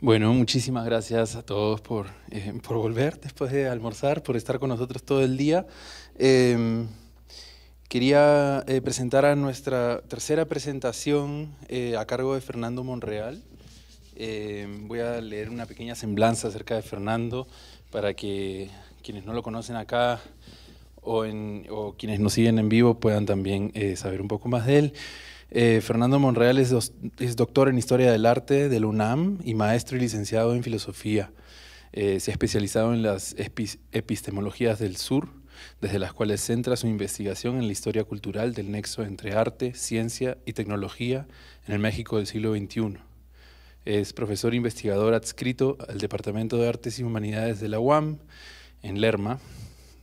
Bueno, muchísimas gracias a todos por volver después de almorzar, por estar con nosotros todo el día. Em, Quería presentar a nuestra tercera presentación a cargo de Fernando Monreal. Voy a leer una pequeña semblanza acerca de Fernando para que quienes no lo conocen acá o quienes nos siguen en vivo puedan también saber un poco más de él. Fernando Monreal es doctor en Historia del Arte de la UNAM y maestro y licenciado en Filosofía. Se ha especializado en las epistemologías del sur, desde las cuales centra su investigación en la historia cultural del nexo entre arte, ciencia y tecnología en el México del siglo XXI. Es profesor investigador adscrito al Departamento de Artes y Humanidades de la UAM, en Lerma,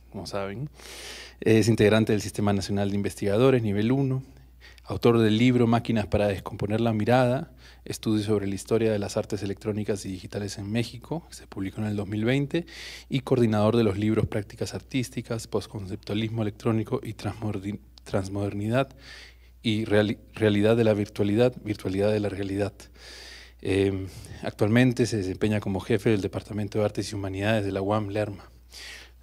como saben. Es integrante del Sistema Nacional de Investigadores, nivel 1, autor del libro Máquinas para descomponer la mirada, estudio sobre la historia de las artes electrónicas y digitales en México, que se publicó en el 2020, y coordinador de los libros Prácticas Artísticas, Postconceptualismo Electrónico y Transmodernidad y Realidad de la Virtualidad, Virtualidad de la Realidad. Actualmente se desempeña como jefe del Departamento de Artes y Humanidades de la UAM Lerma.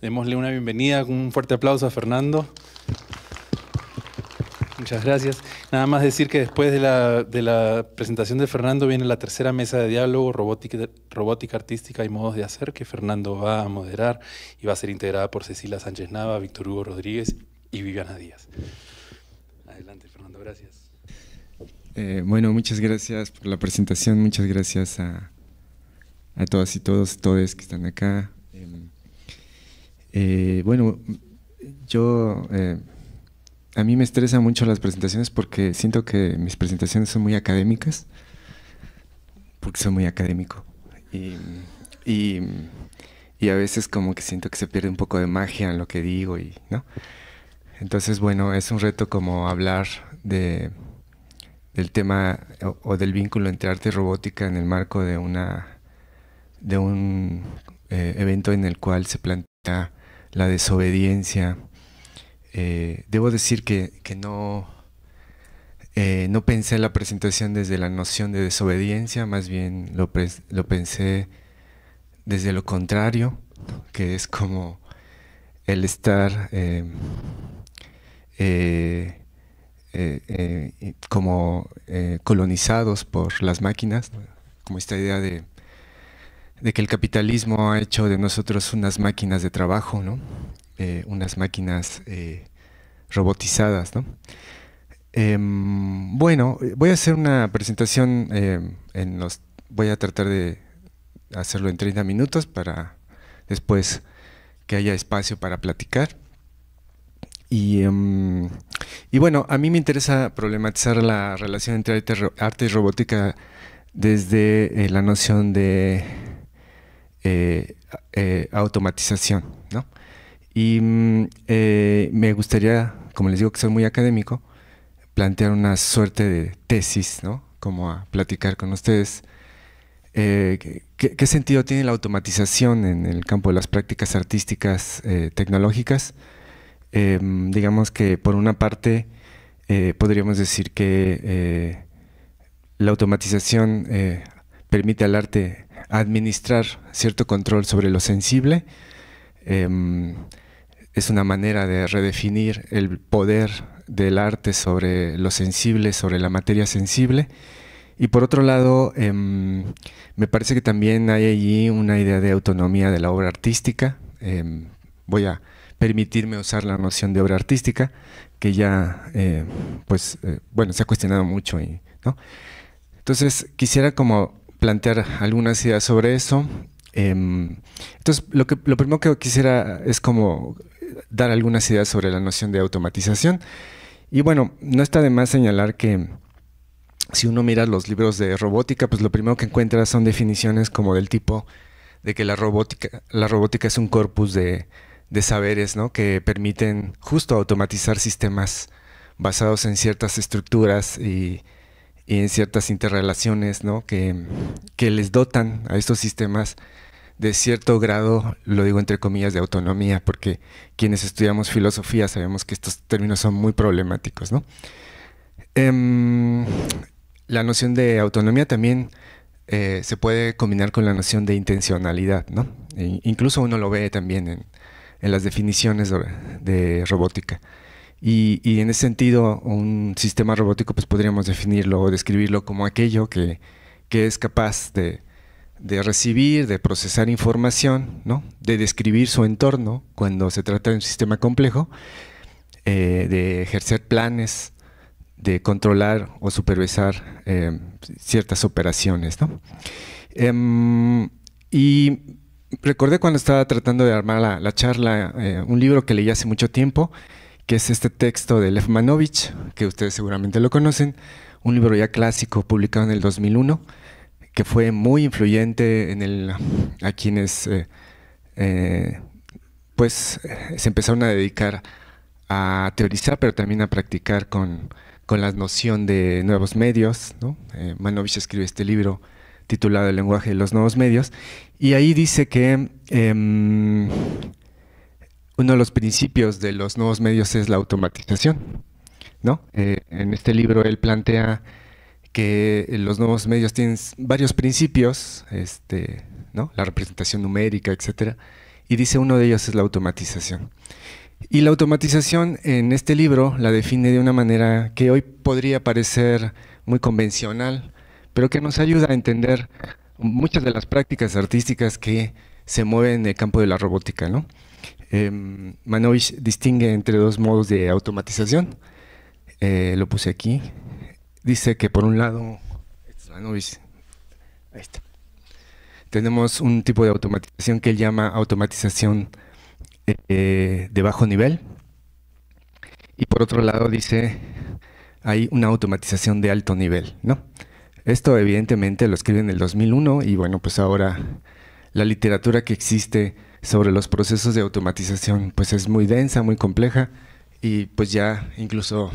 Démosle una bienvenida con un fuerte aplauso a Fernando. Muchas gracias. Nada más decir que después de la presentación de Fernando viene la tercera mesa de diálogo, robótica artística y modos de hacer, que Fernando va a moderar y va a ser integrada por Cecilia Sánchez Nava, Víctor Hugo Rodríguez y Viviana Díaz. Adelante, Fernando, gracias. Bueno, muchas gracias por la presentación, muchas gracias a todas y todos que están acá. Bueno, a mí me estresan mucho las presentaciones porque siento que mis presentaciones son muy académicas, porque soy muy académico y a veces como que siento que se pierde un poco de magia en lo que digo, ¿no? Entonces, bueno, es un reto como hablar del tema o del vínculo entre arte y robótica en el marco de un evento en el cual se plantea la desobediencia. Debo decir que no pensé la presentación desde la noción de desobediencia, más bien lo pensé desde lo contrario, que es como el estar colonizados por las máquinas, como esta idea de que el capitalismo ha hecho de nosotros unas máquinas de trabajo, ¿no? Unas máquinas robotizadas, ¿no? Bueno, voy a hacer una presentación, voy a tratar de hacerlo en 30 minutos para después que haya espacio para platicar. Y bueno, a mí me interesa problematizar la relación entre arte y robótica desde la noción de automatización, ¿no? Y me gustaría, como les digo que soy muy académico, plantear una suerte de tesis, ¿no? Como a platicar con ustedes. ¿Qué sentido tiene la automatización en el campo de las prácticas artísticas tecnológicas? Digamos que por una parte podríamos decir que la automatización permite al arte administrar cierto control sobre lo sensible. Es una manera de redefinir el poder del arte sobre lo sensible, sobre la materia sensible. Y por otro lado, me parece que también hay allí una idea de autonomía de la obra artística. Voy a permitirme usar la noción de obra artística, que ya, bueno, se ha cuestionado mucho, ¿no? Entonces, quisiera como plantear algunas ideas sobre eso. Entonces, lo primero que quisiera es como dar algunas ideas sobre la noción de automatización. Y bueno, no está de más señalar que si uno mira los libros de robótica, pues lo primero que encuentra son definiciones como del tipo de que la robótica es un corpus de saberes, ¿no? Que permiten justo automatizar sistemas basados en ciertas estructuras y en ciertas interrelaciones, ¿no? Que les dotan a estos sistemas de cierto grado, lo digo entre comillas, de autonomía, porque quienes estudiamos filosofía sabemos que estos términos son muy problemáticos, ¿no? La noción de autonomía también se puede combinar con la noción de intencionalidad, ¿no? Incluso uno lo ve también en las definiciones de robótica. Y en ese sentido, un sistema robótico pues podríamos definirlo o describirlo como aquello que es capaz de recibir, de procesar información, ¿no? De describir su entorno cuando se trata de un sistema complejo, de ejercer planes, de controlar o supervisar ciertas operaciones, ¿no? Y recordé cuando estaba tratando de armar la charla un libro que leí hace mucho tiempo, que es este texto de Lev Manovich, que ustedes seguramente lo conocen, un libro ya clásico publicado en el 2001, que fue muy influyente a quienes pues se empezaron a dedicar a teorizar, pero también a practicar con la noción de nuevos medios, ¿no? Manovich escribe este libro titulado El lenguaje de los nuevos medios, y ahí dice que uno de los principios de los nuevos medios es la automatización, ¿no? En este libro él plantea que los nuevos medios tienen varios principios, ¿no? La representación numérica, etcétera, y dice uno de ellos es la automatización. Y la automatización en este libro la define de una manera que hoy podría parecer muy convencional, pero que nos ayuda a entender muchas de las prácticas artísticas que se mueven en el campo de la robótica, ¿no? Manovich distingue entre dos modos de automatización. Lo puse aquí. Dice que por un lado, Manovich, ahí está, tenemos un tipo de automatización que él llama automatización de bajo nivel, y por otro lado dice hay una automatización de alto nivel, ¿no? Esto evidentemente lo escribe en el 2001 y bueno, pues ahora la literatura que existe sobre los procesos de automatización pues es muy densa, muy compleja, y pues ya incluso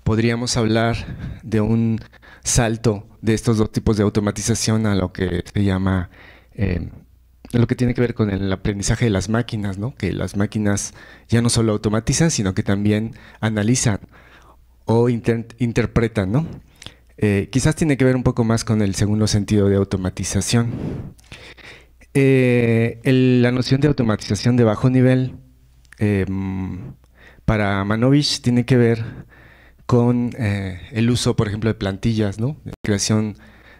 podríamos hablar de un salto de estos dos tipos de automatización a lo que se llama lo que tiene que ver con el aprendizaje de las máquinas, ¿no? Que las máquinas ya no solo automatizan, sino que también analizan o interpretan, ¿no? Quizás tiene que ver un poco más con el segundo sentido de automatización. La noción de automatización de bajo nivel para Manovich tiene que ver con el uso, por ejemplo, de plantillas, ¿no? La creación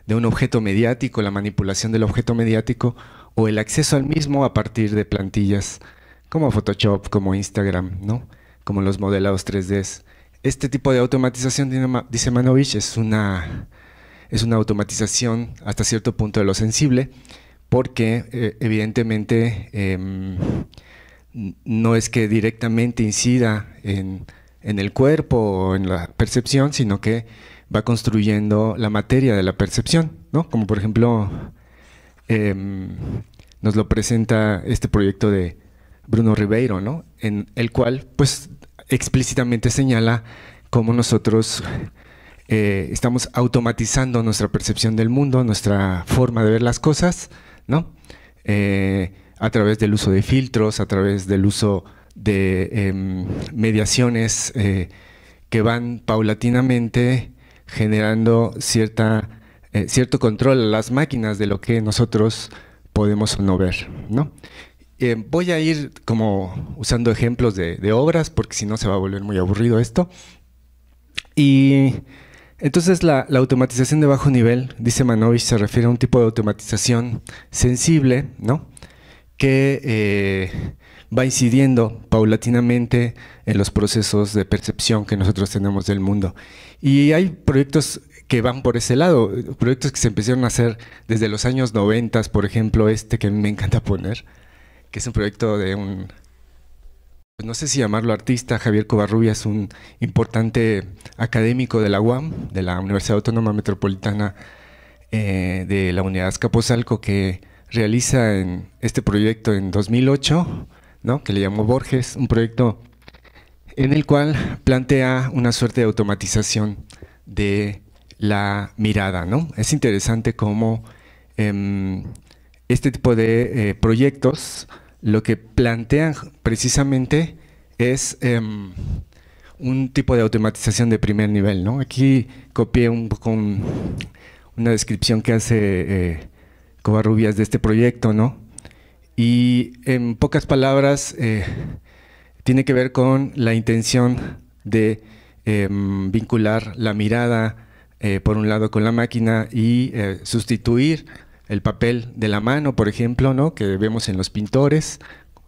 de un objeto mediático, la manipulación del objeto mediático o el acceso al mismo a partir de plantillas como Photoshop, como Instagram, ¿no? Como los modelados 3D. Este tipo de automatización, dice Manovich, es una automatización hasta cierto punto de lo sensible, porque evidentemente no es que directamente incida en el cuerpo o en la percepción, sino que va construyendo la materia de la percepción, ¿no? Como por ejemplo nos lo presenta este proyecto de Bruno Ribeiro, ¿no? En el cual pues explícitamente señala cómo nosotros estamos automatizando nuestra percepción del mundo, nuestra forma de ver las cosas, ¿no? A través del uso de filtros, a través del uso de mediaciones que van paulatinamente generando cierto control a las máquinas de lo que nosotros podemos o no ver, ¿no? Voy a ir como usando ejemplos de obras, porque si no se va a volver muy aburrido esto. Y entonces la automatización de bajo nivel, dice Manovich, se refiere a un tipo de automatización sensible, ¿no? Que va incidiendo paulatinamente en los procesos de percepción que nosotros tenemos del mundo. Y hay proyectos que van por ese lado, proyectos que se empezaron a hacer desde los años 90, por ejemplo, que a mí me encanta poner, que es un proyecto de pues no sé si llamarlo artista, Javier Covarrubias, un importante académico de la UAM, de la Universidad Autónoma Metropolitana de la Unidad Azcapotzalco, que realiza este proyecto en 2008, ¿no? Que le llamó Borges, un proyecto en el cual plantea una suerte de automatización de la mirada, ¿no? Es interesante cómo este tipo de proyectos lo que plantean precisamente es un tipo de automatización de primer nivel, ¿no? Aquí copié un poco una descripción que hace Covarrubias de este proyecto, ¿no? Y en pocas palabras tiene que ver con la intención de vincular la mirada por un lado con la máquina y sustituir el papel de la mano, por ejemplo, ¿no? Que vemos en los pintores,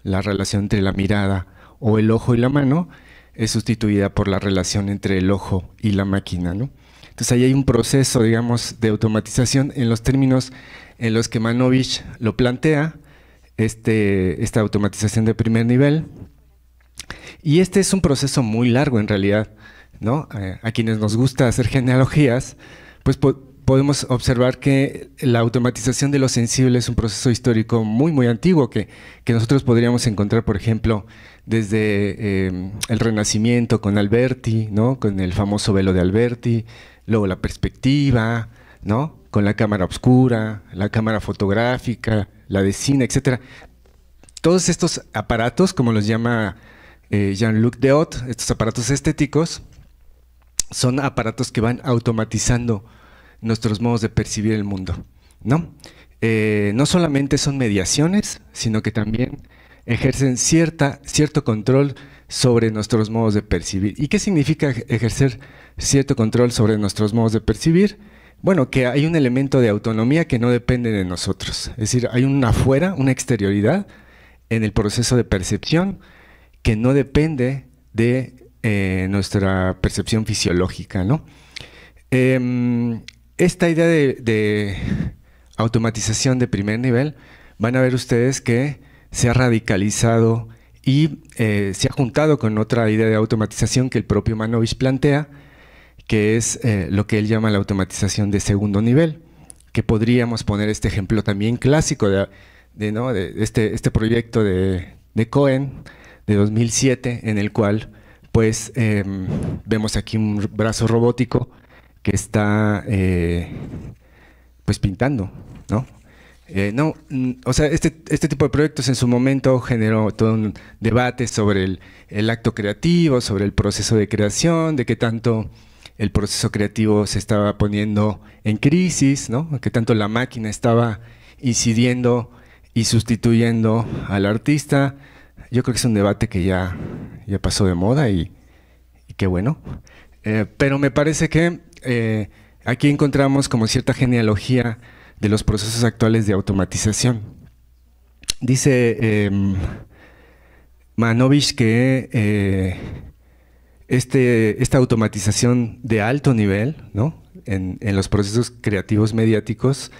la relación entre la mirada o el ojo y la mano es sustituida por la relación entre el ojo y la máquina, ¿no? Entonces ahí hay un proceso, digamos, de automatización en los términos en los que Manovich lo plantea, esta automatización de primer nivel. Y este es un proceso muy largo en realidad, ¿no? A quienes nos gusta hacer genealogías, pues podemos observar que la automatización de lo sensible es un proceso histórico muy, muy antiguo que nosotros podríamos encontrar, por ejemplo, desde el Renacimiento con Alberti, ¿no? Con el famoso velo de Alberti, luego la perspectiva, ¿no? Con la cámara oscura, la cámara fotográfica, la de cine, etcétera. Todos estos aparatos, como los llama Jean-Luc Dehaut, estos aparatos estéticos, son aparatos que van automatizando nuestros modos de percibir el mundo, ¿no? No solamente son mediaciones, sino que también ejercen cierto control sobre nuestros modos de percibir. ¿Y qué significa ejercer cierto control sobre nuestros modos de percibir? Bueno, que hay un elemento de autonomía que no depende de nosotros. Es decir, hay una afuera, una exterioridad en el proceso de percepción que no depende de nuestra percepción fisiológica, ¿no? Esta idea de automatización de primer nivel, van a ver ustedes que se ha radicalizado y se ha juntado con otra idea de automatización que el propio Manovich plantea, que es lo que él llama la automatización de segundo nivel, que podríamos poner este ejemplo también clásico de este proyecto de Cohen de 2007, en el cual pues vemos aquí un brazo robótico que está pues pintando, ¿no? O sea, este tipo de proyectos en su momento generó todo un debate sobre el acto creativo, sobre el proceso de creación, de qué tanto el proceso creativo se estaba poniendo en crisis, ¿no? Qué tanto la máquina estaba incidiendo y sustituyendo al artista. Yo creo que es un debate que ya pasó de moda y qué bueno. Pero me parece que aquí encontramos como cierta genealogía de los procesos actuales de automatización. Dice Manovich que esta automatización de alto nivel, ¿no? en los procesos creativos mediáticos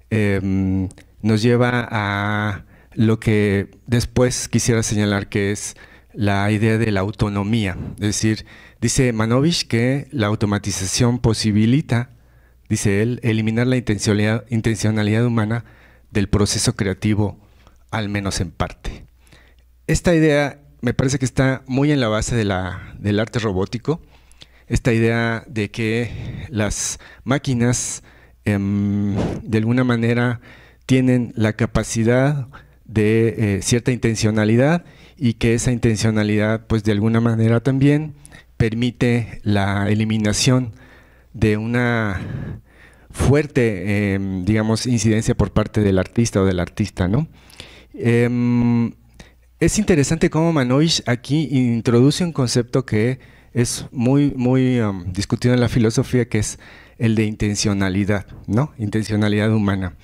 nos lleva a lo que después quisiera señalar, que es la idea de la autonomía. Es decir, dice Manovich que la automatización posibilita, dice él, eliminar la intencionalidad humana del proceso creativo, al menos en parte. Esta idea me parece que está muy en la base del arte robótico, esta idea de que las máquinas de alguna manera tienen la capacidad de cierta intencionalidad, y que esa intencionalidad pues de alguna manera también permite la eliminación de una fuerte, digamos, incidencia por parte del artista o del artista, ¿no? Es interesante cómo Manovich aquí introduce un concepto que es muy discutido en la filosofía, que es el de intencionalidad, ¿no? Intencionalidad humana.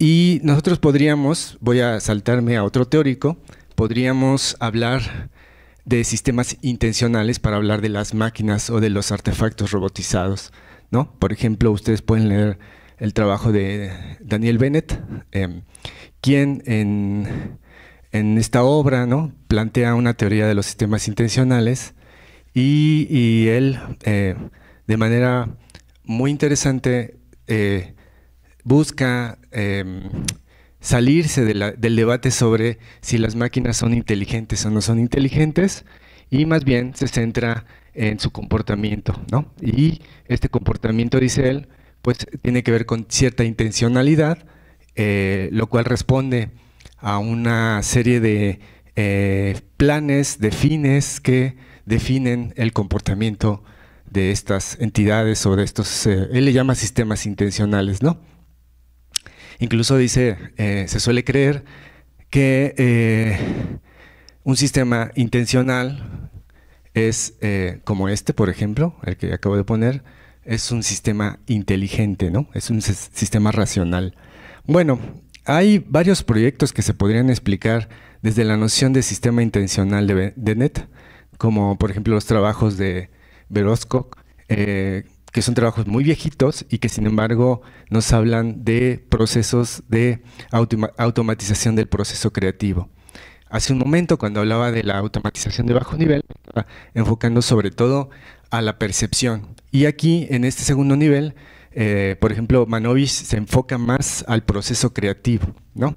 Y nosotros podríamos, voy a saltarme a otro teórico, podríamos hablar de sistemas intencionales para hablar de las máquinas o de los artefactos robotizados, ¿no? Por ejemplo, ustedes pueden leer el trabajo de Daniel Dennett, quien en esta obra, ¿no? plantea una teoría de los sistemas intencionales, y él, de manera muy interesante, busca salirse del debate sobre si las máquinas son inteligentes o no son inteligentes, y más bien se centra en su comportamiento, ¿no? Y este comportamiento, dice él, pues tiene que ver con cierta intencionalidad, lo cual responde a una serie de planes, de fines que definen el comportamiento de estas entidades o de estos, él le llama sistemas intencionales, ¿no? Incluso dice, se suele creer que un sistema intencional es como este, por ejemplo, el que acabo de poner, es un sistema inteligente, ¿no? Es un sistema racional. Bueno, hay varios proyectos que se podrían explicar desde la noción de sistema intencional de Dennett, como por ejemplo los trabajos de Verosco, que son trabajos muy viejitos y que sin embargo nos hablan de procesos de automatización del proceso creativo. Hace un momento, cuando hablaba de la automatización de bajo nivel, estaba enfocando sobre todo a la percepción. Y aquí, en este segundo nivel, por ejemplo, Manovich se enfoca más al proceso creativo, ¿no?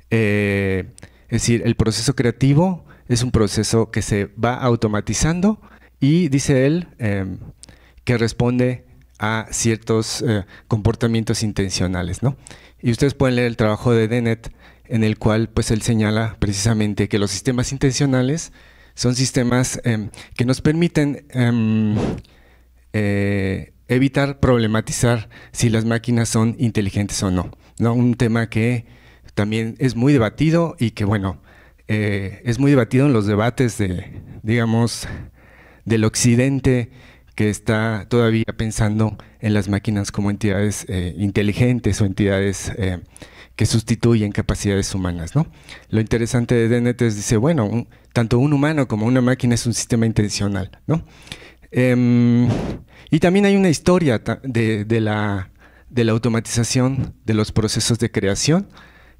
Es decir, el proceso creativo es un proceso que se va automatizando y, dice él, que responde a ciertos comportamientos intencionales, ¿no? Y ustedes pueden leer el trabajo de Dennett, en el cual pues él señala precisamente que los sistemas intencionales son sistemas que nos permiten evitar problematizar si las máquinas son inteligentes o no, ¿no? Un tema que también es muy debatido y que, bueno, es muy debatido en los debates de, digamos, del occidente, que está todavía pensando en las máquinas como entidades inteligentes o entidades que sustituyen capacidades humanas, ¿no? Lo interesante de Dennett es, dice, bueno, tanto un humano como una máquina es un sistema intencional, ¿no? Y también hay una historia de la automatización de los procesos de creación,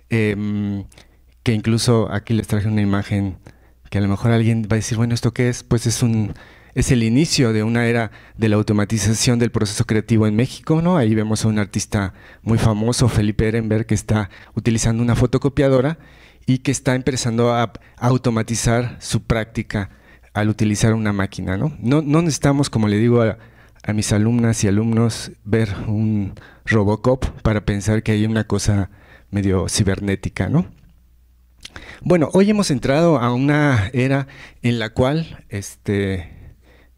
que incluso aquí les traje una imagen que a lo mejor alguien va a decir, bueno, ¿esto qué es? Pues es el inicio de una era de la automatización del proceso creativo en México, ¿no? Ahí vemos a un artista muy famoso, Felipe Ehrenberg, que está utilizando una fotocopiadora y que está empezando a automatizar su práctica al utilizar una máquina, ¿no? No necesitamos, como le digo a mis alumnas y alumnos, ver un Robocop para pensar que hay una cosa medio cibernética, ¿no? Bueno, hoy hemos entrado a una era en la cual,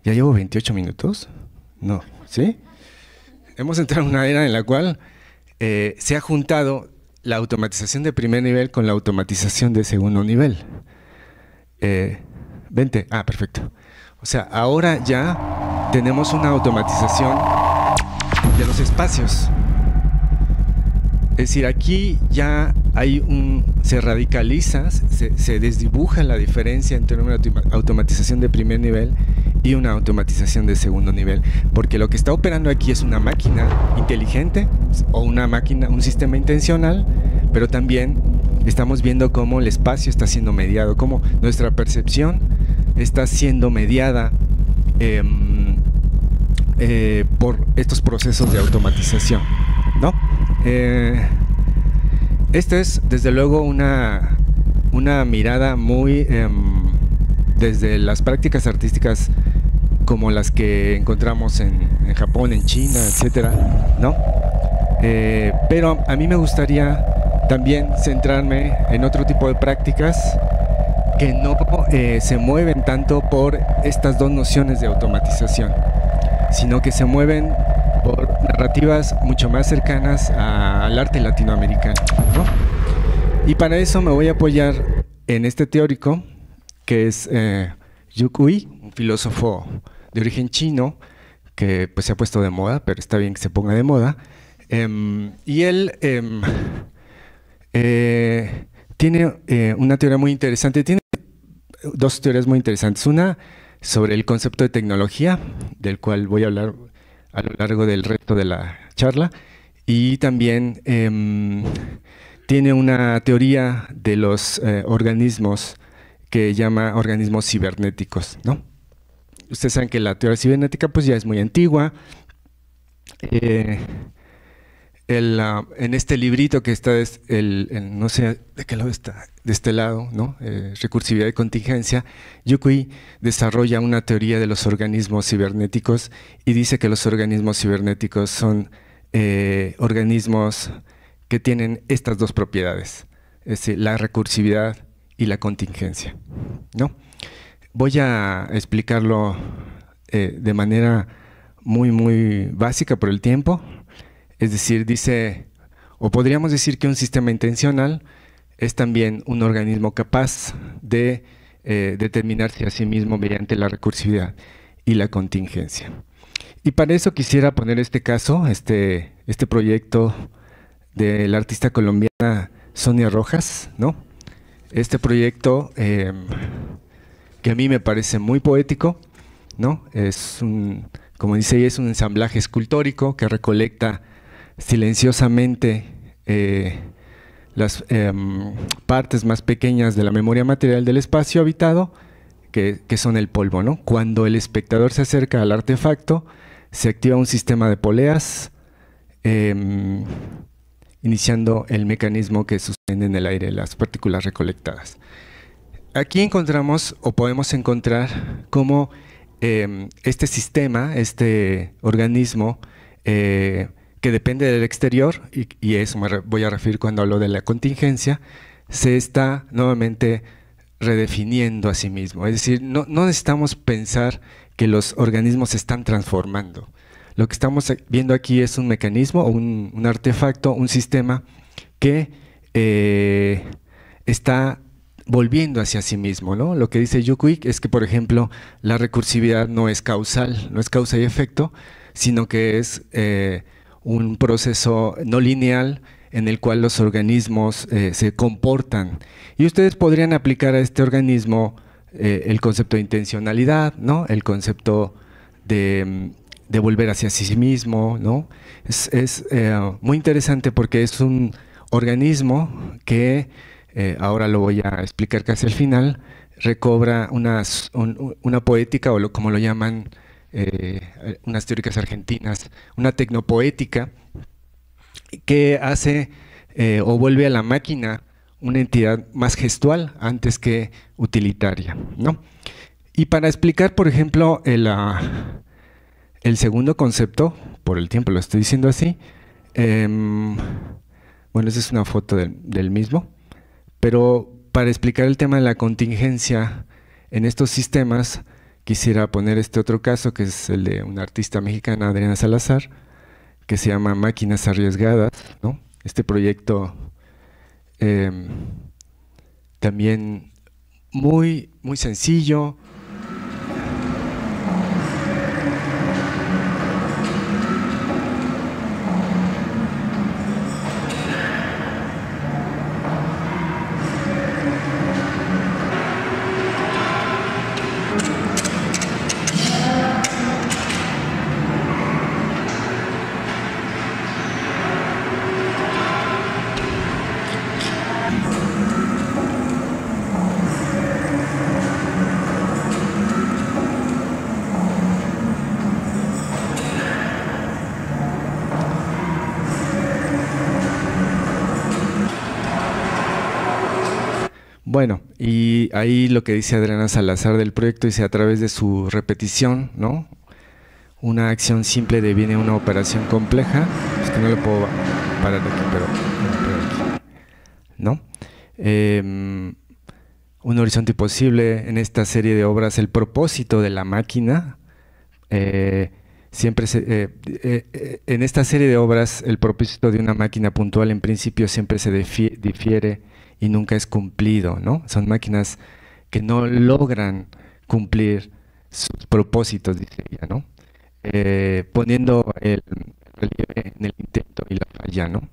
¿ya llevo 28 minutos? No, ¿sí? Hemos entrado a una era en la cual se ha juntado la automatización de primer nivel con la automatización de segundo nivel. Vente, perfecto. O sea, ahora ya tenemos una automatización de los espacios. Es decir, aquí ya hay se radicaliza, se desdibuja la diferencia entre una automatización de primer nivel y una automatización de segundo nivel, porque lo que está operando aquí es una máquina inteligente o un sistema intencional, pero también estamos viendo cómo el espacio está siendo mediado, cómo nuestra percepción está siendo mediada por estos procesos de automatización, ¿no? Esta es, desde luego, una mirada muy desde las prácticas artísticas como las que encontramos en Japón, en China, etcétera, ¿no? Pero a mí me gustaría también centrarme en otro tipo de prácticas que no se mueven tanto por estas dos nociones de automatización, sino que se mueven por narrativas mucho más cercanas al arte latinoamericano, ¿no? Y para eso me voy a apoyar en este teórico, que es Yu Kui, un filósofo de origen chino, que pues se ha puesto de moda, pero está bien que se ponga de moda. Y él tiene una teoría muy interesante, tiene dos teorías muy interesantes. Una sobre el concepto de tecnología, del cual voy a hablar a lo largo del resto de la charla, y también tiene una teoría de los organismos que llama organismos cibernéticos, ¿no? Ustedes saben que la teoría cibernética pues ya es muy antigua. En este librito que está, no sé de qué lado está, de este lado, ¿no? Recursividad y contingencia, Yu Kui desarrolla una teoría de los organismos cibernéticos y dice que los organismos cibernéticos son organismos que tienen estas dos propiedades, es decir, la recursividad y la contingencia, ¿no? Voy a explicarlo de manera muy básica por el tiempo. Es decir, dice, o podríamos decir que un sistema intencional es también un organismo capaz de determinarse a sí mismo mediante la recursividad y la contingencia. Y para eso quisiera poner este caso, este proyecto de la artista colombiana Sonia Rojas, ¿no? Este proyecto que a mí me parece muy poético, ¿no? Como dice ella, es un ensamblaje escultórico que recolecta silenciosamente las partes más pequeñas de la memoria material del espacio habitado, que son el polvo, ¿no? Cuando el espectador se acerca al artefacto, se activa un sistema de poleas, iniciando el mecanismo que sostiene en el aire las partículas recolectadas. Aquí encontramos, o podemos encontrar, cómo este sistema, este organismo, que depende del exterior, y eso me voy a referir cuando hablo de la contingencia, se está nuevamente redefiniendo a sí mismo. Es decir, no necesitamos pensar que los organismos se están transformando. Lo que estamos viendo aquí es un mecanismo, un artefacto, un sistema que está volviendo hacia sí mismo, ¿no? Lo que dice Yukwik es que, por ejemplo, la recursividad no es causal, no es causa y efecto, sino que es un proceso no lineal en el cual los organismos se comportan. Y ustedes podrían aplicar a este organismo el concepto de intencionalidad, ¿no? El concepto de volver hacia sí mismo, ¿no? Es muy interesante porque es un organismo que, ahora lo voy a explicar casi al final, recobra una poética, o como lo llaman unas teóricas argentinas, una tecnopoética que hace o vuelve a la máquina una entidad más gestual antes que utilitaria, ¿no? Y para explicar, por ejemplo, el segundo concepto, por el tiempo lo estoy diciendo así, bueno, esa es una foto del mismo, pero para explicar el tema de la contingencia en estos sistemas, quisiera poner este otro caso, que es el de una artista mexicana, Adriana Salazar, que se llama Máquinas Arriesgadas, ¿no? Este proyecto también muy sencillo. Bueno, y ahí lo que dice Adriana Salazar del proyecto dice: a través de su repetición, ¿no? Una acción simple deviene una operación compleja. Es que no lo puedo parar aquí, pero aquí, ¿no? Un horizonte posible en esta serie de obras. El propósito de la máquina, siempre en esta serie de obras, el propósito de una máquina puntual en principio siempre se difiere y nunca es cumplido, ¿no? Son máquinas que no logran cumplir sus propósitos, dice ella, ¿no? Poniendo el relieve en el intento y la falla, ¿no?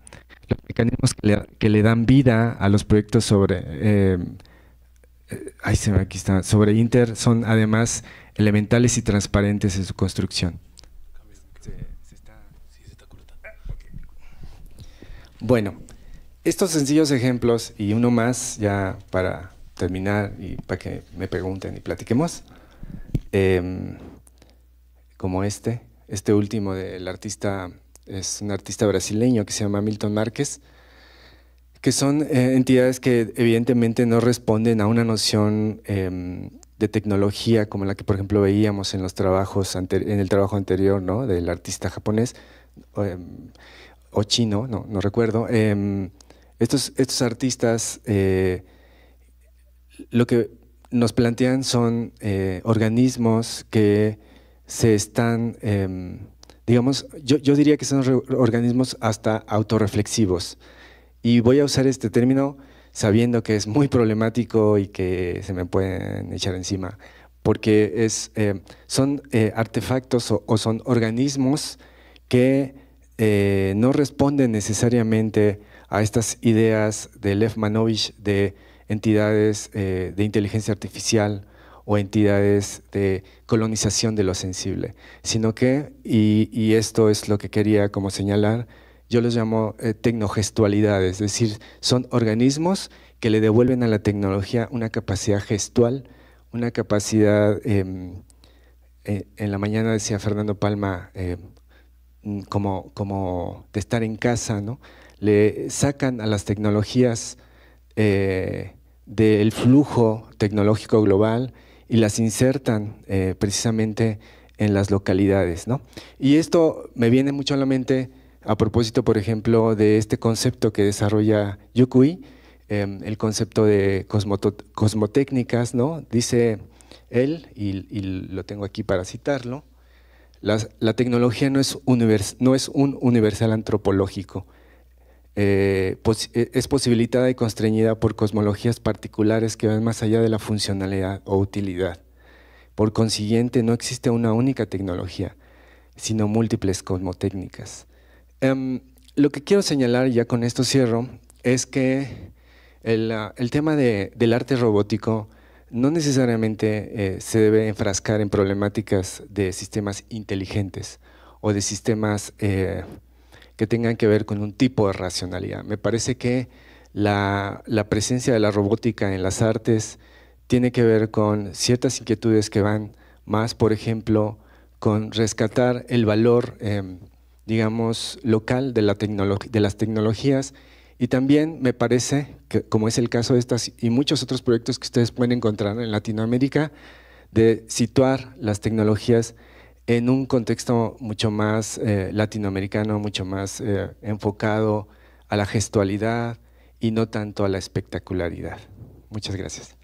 Los mecanismos que le dan vida a los proyectos sobre aquí está, sobre Inter son además elementales y transparentes en su construcción. Bueno, estos sencillos ejemplos y uno más ya para terminar y para que me pregunten y platiquemos, como este último del artista, es un artista brasileño que se llama Milton Márquez, que son entidades que evidentemente no responden a una noción de tecnología como la que, por ejemplo, veíamos en los trabajos en el trabajo anterior, ¿no? Del artista japonés o chino, no recuerdo. Estos artistas lo que nos plantean son organismos que se están, digamos, yo diría que son organismos hasta autorreflexivos. Y voy a usar este término sabiendo que es muy problemático y que se me pueden echar encima, porque son artefactos o son organismos que no responden necesariamente a estas ideas de Lev Manovich de entidades de inteligencia artificial o entidades de colonización de lo sensible, sino que, y esto es lo que quería como señalar, yo los llamo tecnogestualidades, es decir, son organismos que le devuelven a la tecnología una capacidad gestual, una capacidad, en la mañana decía Fernando Palma, como de estar en casa, ¿no? Le sacan a las tecnologías del flujo tecnológico global y las insertan precisamente en las localidades, ¿no? Y esto me viene mucho a la mente a propósito, por ejemplo, de este concepto que desarrolla Yukui, el concepto de cosmotécnicas, ¿no? Dice él, y lo tengo aquí para citarlo, la tecnología no es un universal antropológico, es posibilitada y constreñida por cosmologías particulares que van más allá de la funcionalidad o utilidad. Por consiguiente, no existe una única tecnología, sino múltiples cosmotécnicas. Lo que quiero señalar, ya con esto cierro, es que el tema del arte robótico no necesariamente se debe enfrascar en problemáticas de sistemas inteligentes o de sistemas que tengan que ver con un tipo de racionalidad. Me parece que la presencia de la robótica en las artes tiene que ver con ciertas inquietudes que van más, por ejemplo, con rescatar el valor, digamos, local de las tecnologías, y también me parece que, como es el caso de estas y muchos otros proyectos que ustedes pueden encontrar en Latinoamérica, de situar las tecnologías en un contexto mucho más latinoamericano, mucho más enfocado a la gestualidad y no tanto a la espectacularidad. Muchas gracias.